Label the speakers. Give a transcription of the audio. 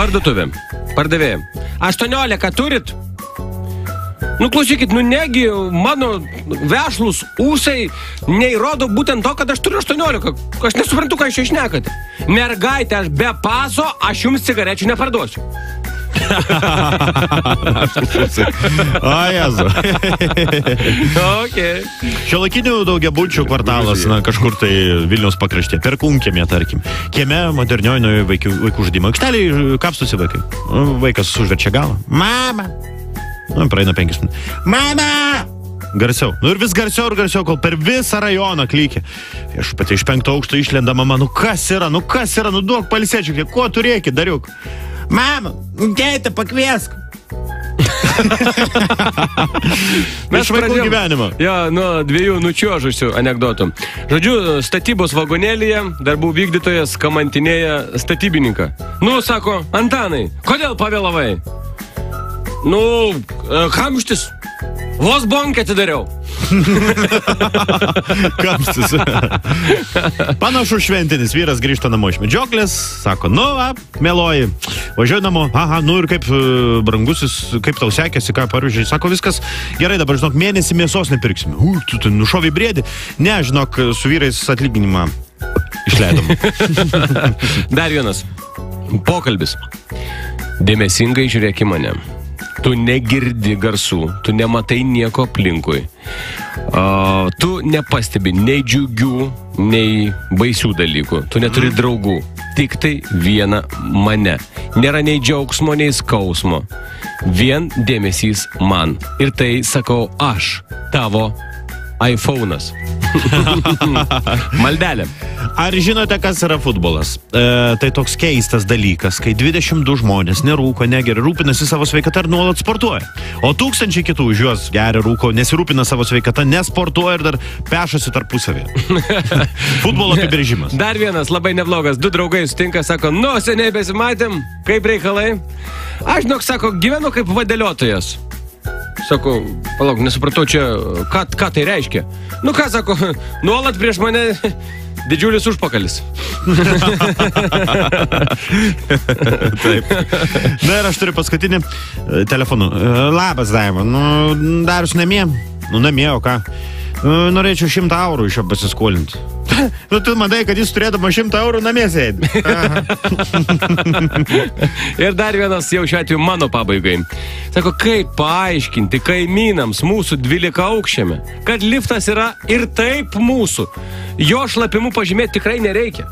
Speaker 1: Parduotuvė. Pardavėjai. 18 turit? Nu, klausykit, nu negi mano vešlus ūsai neįrodo būtent to, kad aš turiu 18. Aš nesuprantu, ką jūs čia šnekate. Mergaitė, aš be paso, aš jums cigarečių neparduosiu.
Speaker 2: O, Jezu.
Speaker 1: Okay.
Speaker 2: Šiuolaikinių daugiabučių kvartalas, na, kažkur tai Vilniaus pakraštė, Perkūnkiemė, tarkim. Kieme modernioje vaikų žaidimo aikštelėje kapstosi vaikai. Vaikas užverčia galą. Mama! Nu, praeina 5 minutės. Mama! Garsiau. Nu ir vis garsiau ir garsiau, kol per visą rajoną klykė. Aš pati iš 5 aukšto išlenda mama, nu kas yra, nu duok palisėčiuk, ko tu reikia, dariuk. Mama, tėtė, pakviesk.
Speaker 1: Mes
Speaker 2: vaikų gyvenimo.
Speaker 1: Jo, nuo 2 nučiuožusių anekdotų. Žodžiu, statybos vagonėlyje darbų vykdytojas kamantinėja statybininką. Nu, sako, Antanai, kodėl pavėlavai? Nu, kamštis. Vos bonkę atidariau.
Speaker 2: Kamštis. Panašu šventinis vyras grįžta namo iš medžioklės, sako, nu, mėloji, važiuoju namo, aha, nu ir kaip brangusis, kaip tau sekėsi, ką pavyzdžiui, sako, viskas gerai, dabar, žinok, mėnesį mėsos nepirksime. Tu nušovai briedį. Ne, žinok, su vyrais atlyginimą išleidom.
Speaker 1: Dar vienas pokalbis. Dėmesingai žiūrėk į mane. Tu negirdi garsų, tu nematai nieko aplinkui. Tu nepastebi nei džiugių, nei baisių dalykų. Tu neturi draugų. Tik tai vieną mane. Nėra nei džiaugsmo, nei skausmo. Vien dėmesys man. Ir tai sakau aš, tavo iPhone'as. Maldelė.
Speaker 2: Ar žinote, kas yra futbolas? Tai toks keistas dalykas, kai 22 žmonės nerūko, negeria, rūpinasi savo sveikatą ir nuolat sportuoja. O tūkstančiai kitų už juos geria, rūko, nesirūpina savo sveikatą, nesportuoja ir dar pešasi tarpusavėje. Futbolo apibrėžimas.
Speaker 1: Dar vienas labai neblogas. 2 draugai sutinka, sako, nu, seniai besimatėm, kaip reikalai. Aš, žinok, sako, gyvenu kaip vadėliotojas. Sako, palauk, nesupratau čia, ką tai reiškia. Nu ką, sako, nuolat prieš mane didžiulis užpakalis.
Speaker 2: Taip. Na ir aš turiu paskutinį telefoną. Labas, Daiva. Nu, Darius namie? Nu, namie, o ką? Norėčiau 100 eurų iš jo pasiskolinti. Nu, tu manai, kad jis turėdama 100 eurų namie sėdi.
Speaker 1: Ir dar vienas jau šiuo atveju mano pabaigai. Sako, kaip paaiškinti kaimynams mūsų 12 aukščiame, kad liftas yra ir taip mūsų. Jo šlapimu pažymėti tikrai nereikia.